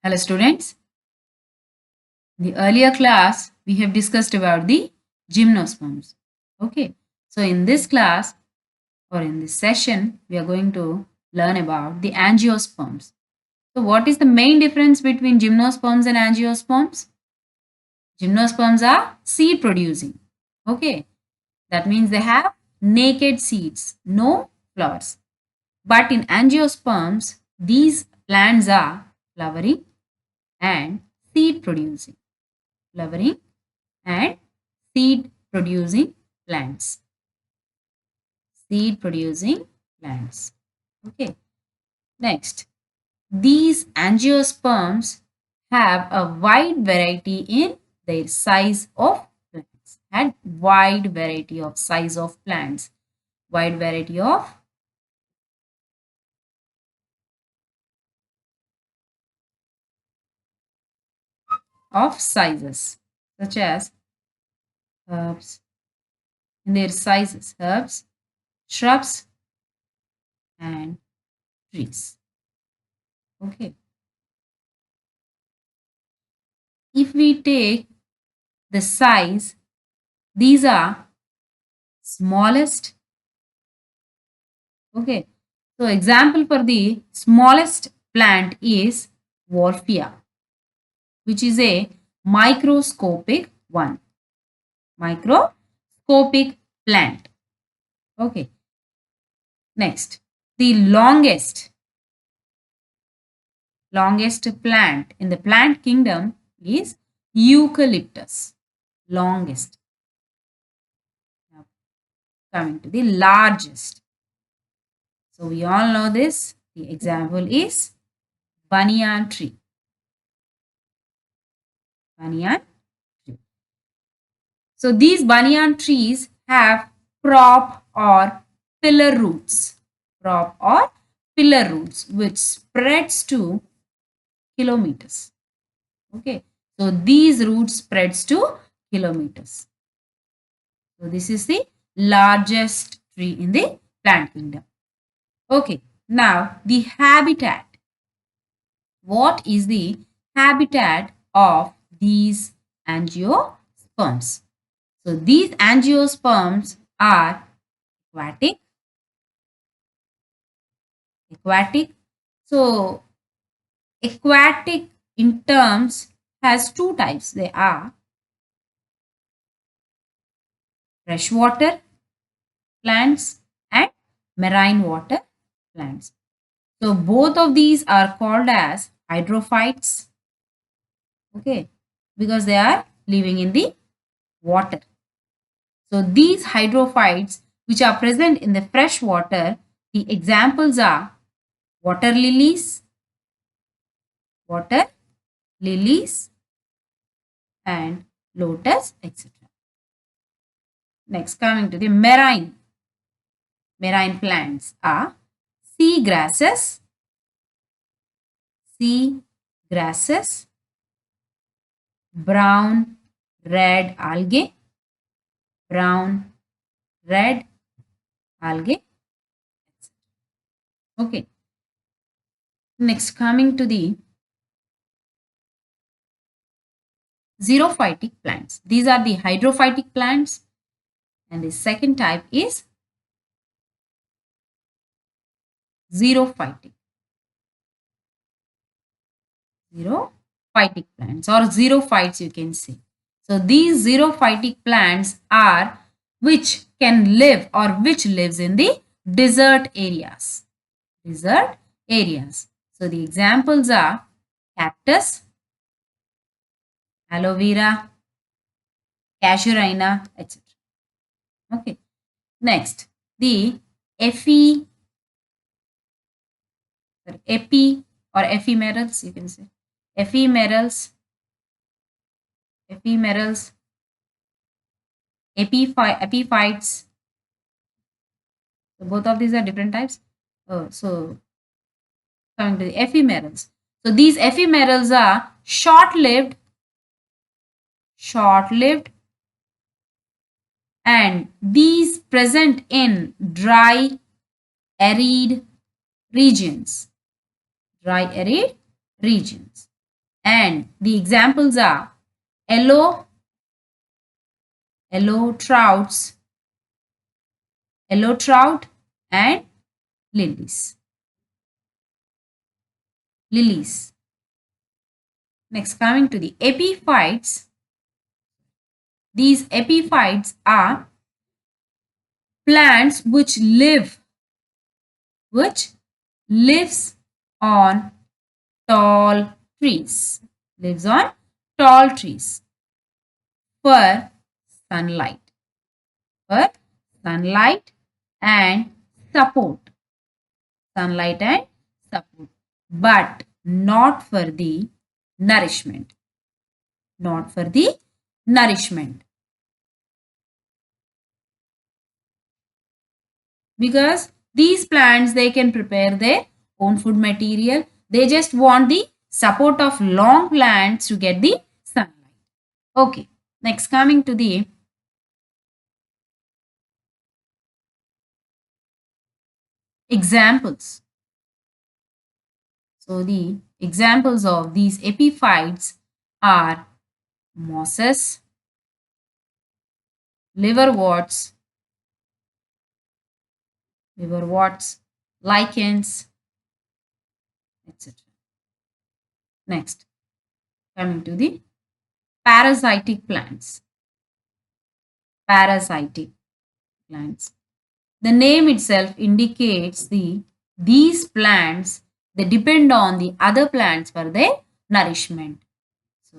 Hello students. In the earlier class, we have discussed about the gymnosperms. Okay. So in this class or in this session, we are going to learn about the angiosperms. So what is the main difference between gymnosperms and angiosperms? Gymnosperms are seed producing. Okay. That means they have naked seeds, no flowers. But in angiosperms, these plants are flowering and seed producing. Flowering and seed producing plants. Seed producing plants. Okay. Next, these angiosperms have a wide variety in their size of plants and wide variety of size of plants. Wide variety of sizes such as herbs in their sizes, herbs, shrubs and trees. Okay. If we take the size, these are smallest. Okay. So example for the smallest plant is Warfia, which is a microscopic one. Microscopic plant. Okay. Next, the longest plant in the plant kingdom is eucalyptus. Longest. Now, coming to the largest. So we all know this. The example is banyan tree. Banyan tree. So these banyan trees have prop or pillar roots. Prop or pillar roots which spreads to kilometers. Okay. So these roots spreads to kilometers. So this is the largest tree in the plant kingdom. Okay. Now the habitat. What is the habitat of these angiosperms? So these angiosperms are aquatic. Aquatic. So aquatic in terms has two types. They are freshwater plants and marine water plants. So both of these are called as hydrophytes. Okay, because they are living in the water. So these hydrophytes which are present in the fresh water, the examples are water lilies, water lilies and lotus, etc. Next, coming to the marine plants are sea grasses, brown red algae, brown red algae. Okay. Next, coming to the xerophytic plants. These are the hydrophytic plants. And the second type is xerophytic. Xerophytic plants or xerophytes you can say. So these xerophytic plants are which can live or which lives in the desert areas. Desert areas. So the examples are cactus, aloe vera, casuarina, etc. Okay. Next, the epi or ephemerals, you can say. Ephemerals, epiphytes. So both of these are different types. So coming to the ephemerals. So these ephemerals are short-lived, and these present in dry, arid regions. Dry, arid regions. And the examples are yellow, yellow trouts, yellow trout and lilies. Lilies. Next, coming to the epiphytes. These epiphytes are plants which lives on tall trees. Lives on tall trees for sunlight. For sunlight and support. Sunlight and support. But not for the nourishment. Not for the nourishment. Because these plants, they can prepare their own food material. They just want the support of long plants to get the sunlight. Okay, next coming to the examples. So the examples of these epiphytes are mosses, liverworts, lichens, etc. Next, coming to the parasitic plants. Parasitic plants. The name itself indicates these plants, they depend on the other plants for their nourishment. So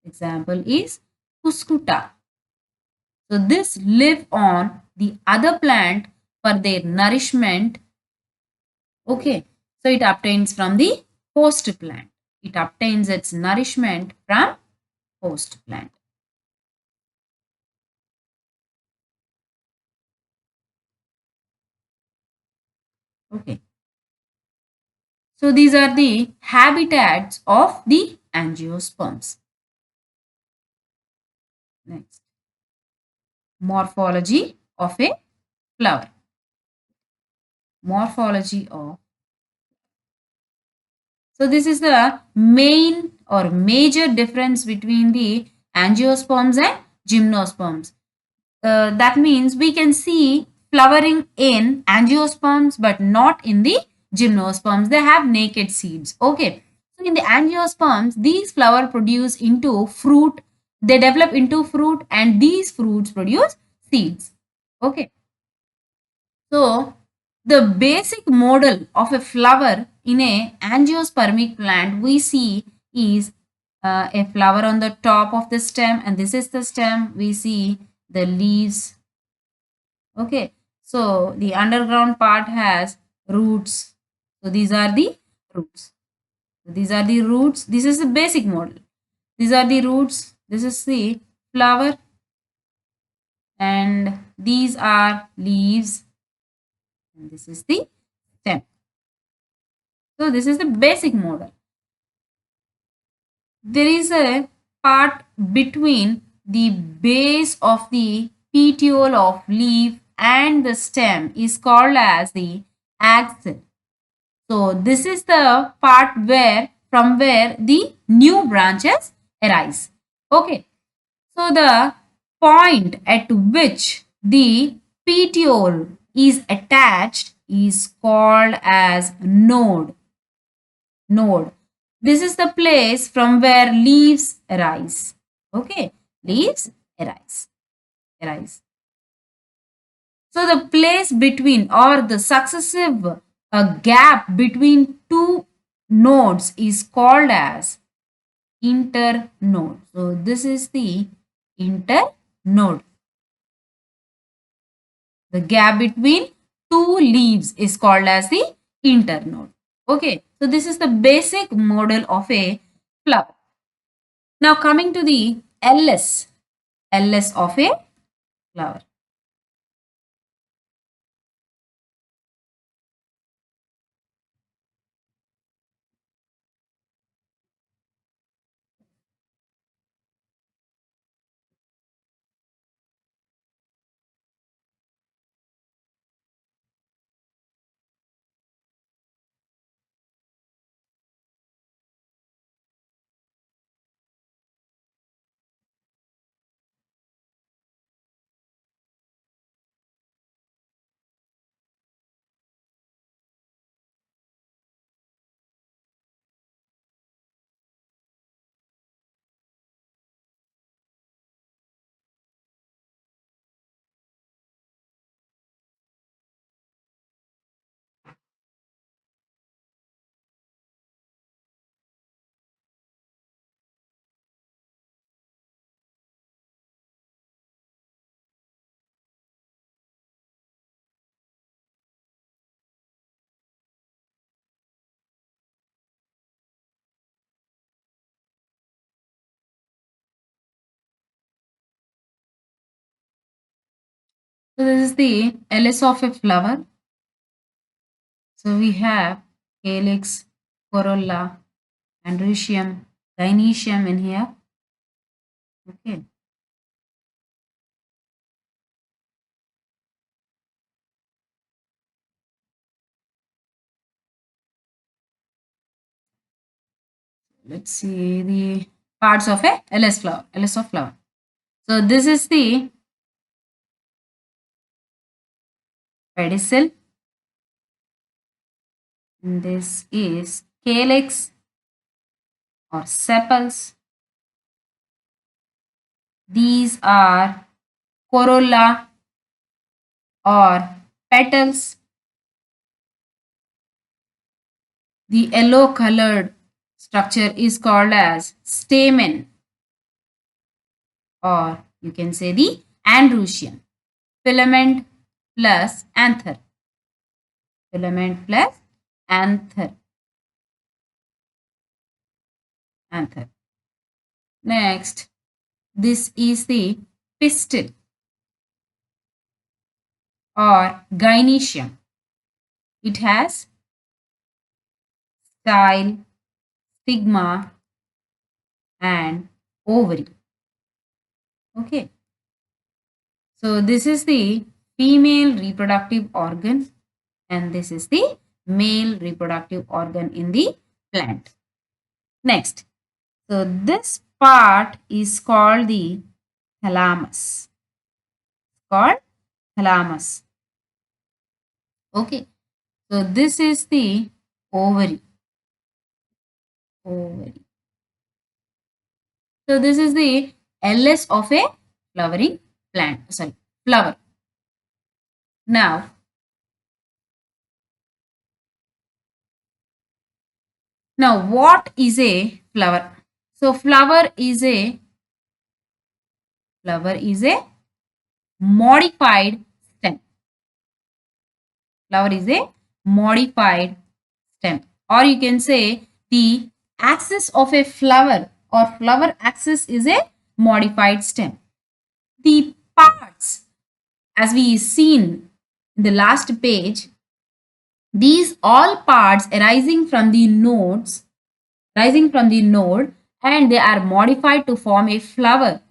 example is cuscuta. So this live on the other plant for their nourishment. Okay. So it obtains from the host plant. It obtains its nourishment from host plant. Okay. So these are the habitats of the angiosperms. Next, morphology of a flower. Morphology of. So this is the main or major difference between the angiosperms and gymnosperms. That means we can see flowering in angiosperms but not in the gymnosperms. They have naked seeds. Okay. So in the angiosperms, these flower produce into fruit. They develop into fruit and these fruits produce seeds. Okay. So the basic model of a flower in a angiospermic plant we see is a flower on the top of the stem, and this is the stem. We see the leaves. Okay, so the underground part has roots. So these are the roots. These are the roots. This is the basic model. These are the roots. This is the flower, and these are leaves, and this is the stem. So this is the basic model. There is a part between the base of the petiole of leaf and the stem is called as the axil. So this is the part where the new branches arise. Okay. So the point at which the petiole is attached is called as node. Node. This is the place from where leaves arise. Okay. Leaves arise. Arise. So the place between or the successive gap between two nodes is called as internode. So this is the internode. The gap between two leaves is called as the internode. Okay, so this is the basic model of a flower. Now coming to the LS of a flower. So this is the LS of a flower. So we have calyx, corolla, androecium, gynoecium in here. Okay. Let's see the parts of a LS flower, LS of flower. So this is the pedicel, and this is calyx or sepals. These are corolla or petals. The yellow colored structure is called as stamen, or you can say the androecium. Filament plus anther. Filament plus anther. Anther. Next, this is the pistil or gynoecium. It has style, stigma, and ovary. Okay. So this is the female reproductive organ, and this is the male reproductive organ in the plant. Next, so this part is called the thalamus. Called thalamus. Okay. So this is the ovary. Ovary. So this is the LS of a flowering plant. Sorry, flower. Now what is a flower? So flower is a modified stem. Flower is a modified stem, or you can say the axis of a flower or flower axis is a modified stem. The parts, as we seen in the last page, these all parts arising from the nodes, rising from the node, and they are modified to form a flower.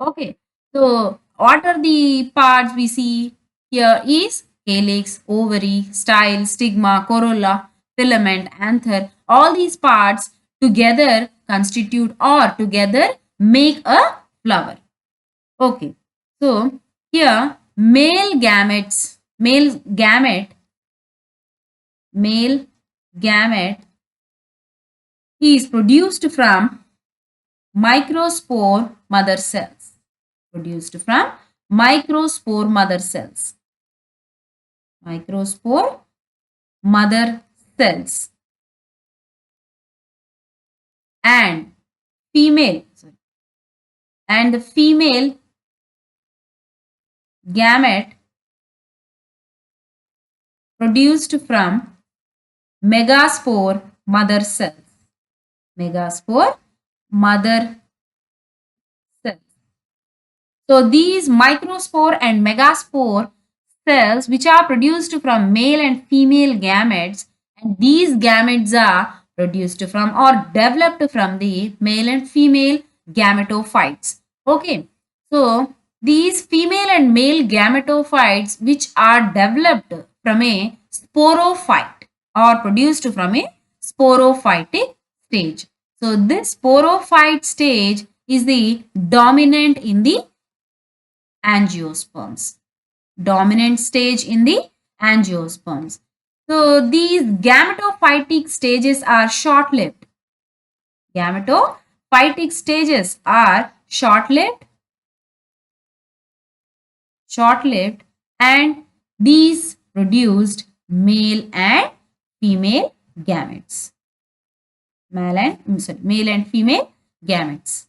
Okay, so what are the parts we see here is calyx, ovary, style, stigma, corolla, filament, anther. All these parts together constitute or together make a flower. Okay, so here male gamete is produced from microspore mother cells. Produced from microspore mother cells. Microspore mother cells. And the female gamete produced from megaspore mother cells. Megaspore mother cells. So these microspore and megaspore cells, which are produced from male and female gametes, and these gametes are produced from or developed from the male and female gametophytes. Okay, so these female and male gametophytes, which are developed from a sporophyte or produced from a sporophytic stage. So this sporophyte stage is the dominant in the angiosperms. Dominant stage in the angiosperms. So these gametophytic stages are short-lived. Gametophytic stages are short-lived, and these produced male and female gametes. Male and female gametes.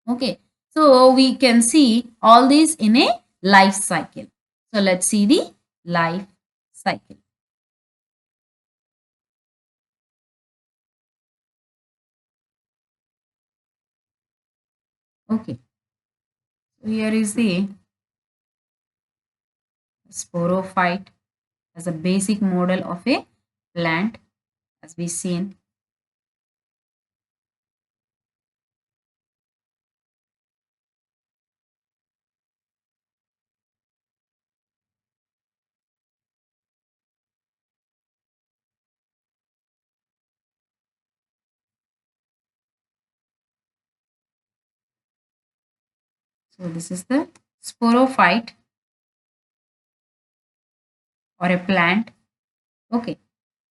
Okay, so we can see all these in a life cycle. So let's see the life cycle. Okay, so here is the Sporophyte as a basic model of a plant, as we seen. So this is the sporophyte or a plant. Okay.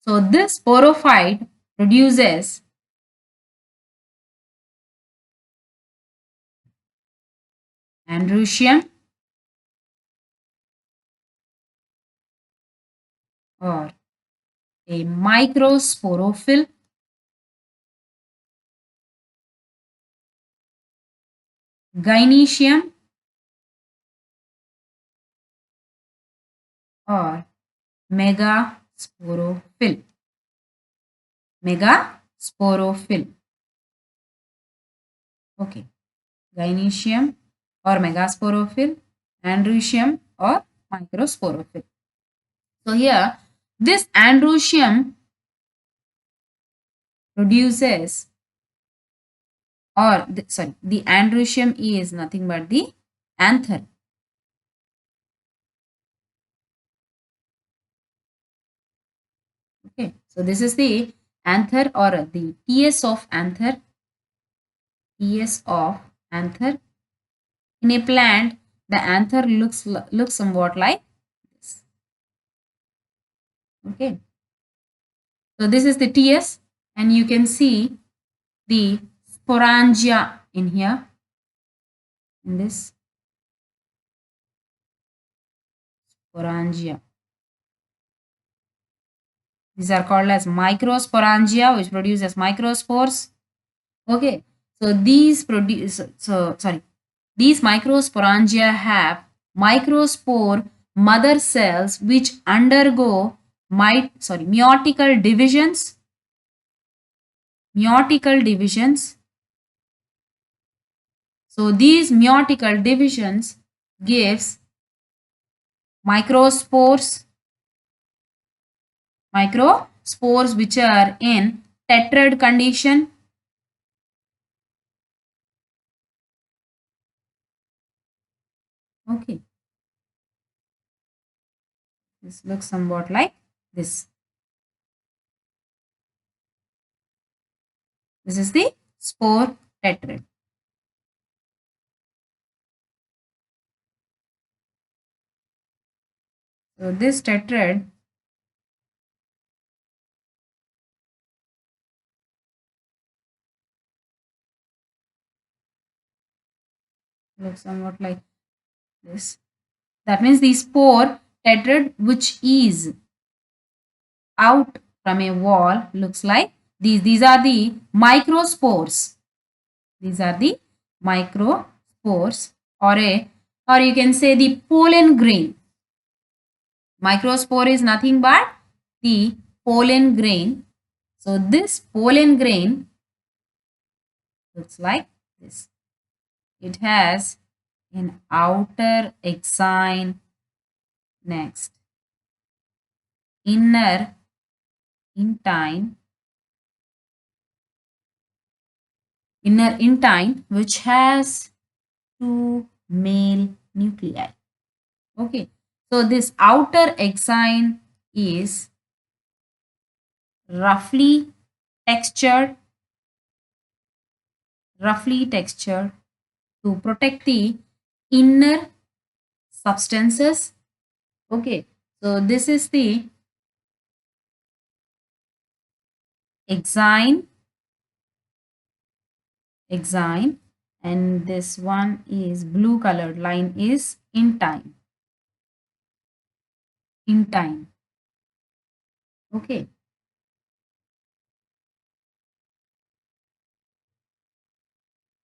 So this sporophyte produces androecium or a microsporophyll, gynoecium or megasporophyll. Megasporophyll. Okay. Gynoecium or megasporophyll, androecium or microsporophyll. So here, this androecium produces, or the androecium is nothing but the anther. Okay, so this is the anther or the TS of anther. TS of anther. In a plant, the anther looks somewhat like this. Okay, so this is the TS, and you can see the sporangia in here. In this sporangia, these are called as microsporangia, which produces microspores. Okay, so these microsporangia have microspore mother cells which undergo meiotical divisions. Meiotical divisions. So these meiotical divisions gives microspores. Microspores which are in tetrad condition. Okay. This looks somewhat like this. This is the spore tetrad. So this tetrad looks somewhat like this. That means the spore tetrad which is out from a wall looks like these. These are the microspores. These are the microspores or you can say the pollen grain. Microspore is nothing but the pollen grain. So this pollen grain looks like this. It has an outer exine, next inner intine, which has two male nuclei. Okay, so this outer exine is roughly textured to protect the inner substances. Okay, so this is the exine, and this one is blue colored line is intine. Okay,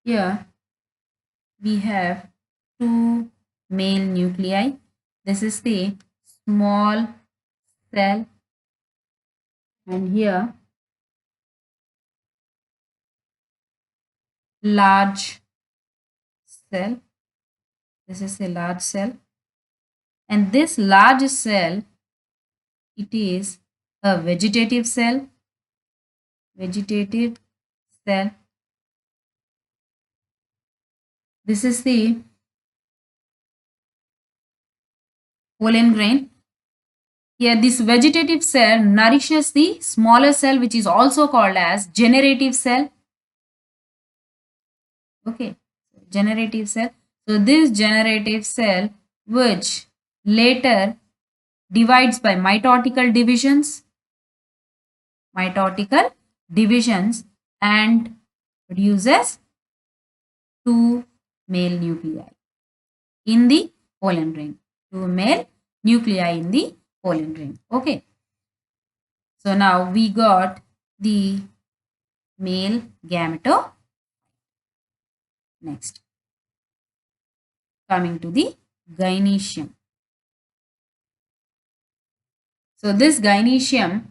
here we have two male nuclei. This is the small cell, and here large cell. This is a large cell, And this large cell, it is a vegetative cell. Vegetative cell. This is the pollen grain. Here, this vegetative cell nourishes the smaller cell, which is also called as generative cell. Okay, generative cell. So, this generative cell, which later divides by mitotical divisions, and produces two male nuclei in the pollen ring. Two male nuclei in the pollen ring. Okay. So now we got the male gameto. Next, coming to the gynoecium. So this gynoecium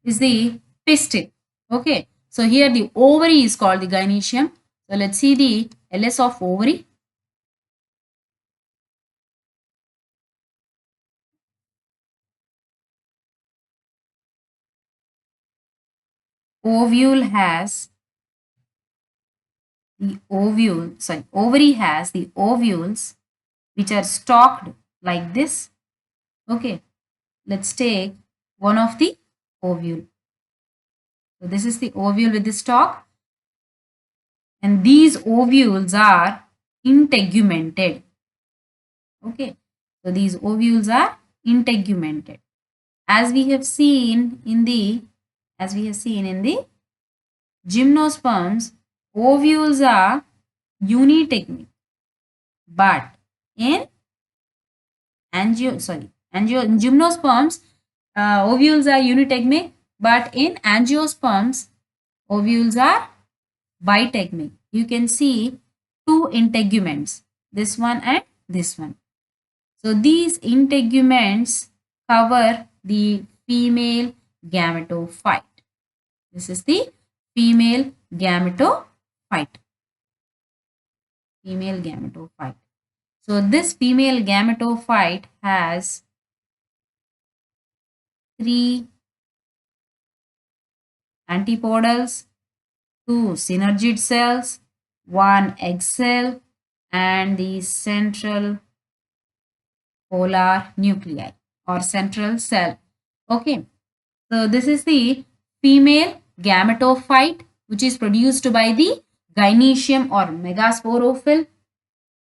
is the pistil. Okay. So here the ovary is called the gynoecium. So let's see the LS of ovary. Ovary has the ovules which are stalked like this. Okay, let's take one of the ovule. So this is the ovule with the stalk, and these ovules are integumented. Okay, so these ovules are integumented. As we have seen in the gymnosperms, ovules are unitegmic, but in gymnosperms, ovules are unitegmic, but in angiosperms, ovules are bitegmic. You can see two integuments, this one and this one. So these integuments cover the female gametophyte. This is the female gametophyte. Female gametophyte. So this female gametophyte has three antipodals, two synergid cells, one egg cell, and the central polar nuclei or central cell. Okay, so this is the female gametophyte, which is produced by the gynoecium or megasporophyll.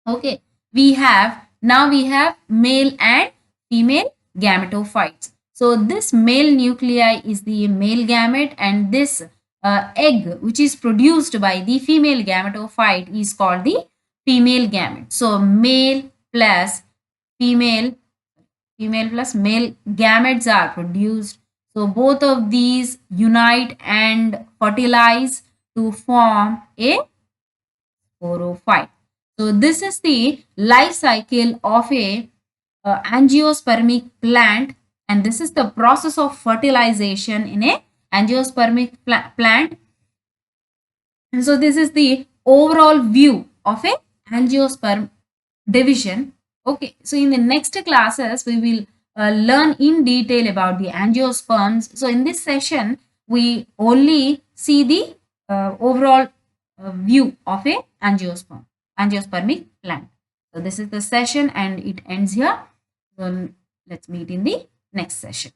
Okay, we have male and female gametophytes. So this male nuclei is the male gamete, and this egg which is produced by the female gametophyte is called the female gamete. So male plus female plus male gametes are produced. So both of these unite and fertilize to form a sporophyte. So this is the life cycle of a angiospermic plant, and this is the process of fertilization in a angiospermic plant. And so this is the overall view of a angiosperm division. Okay, so in the next classes we will learn in detail about the angiosperms. So in this session we only see the overall view of a angiospermic plant. So this is the session and it ends here. So let's meet in the next session.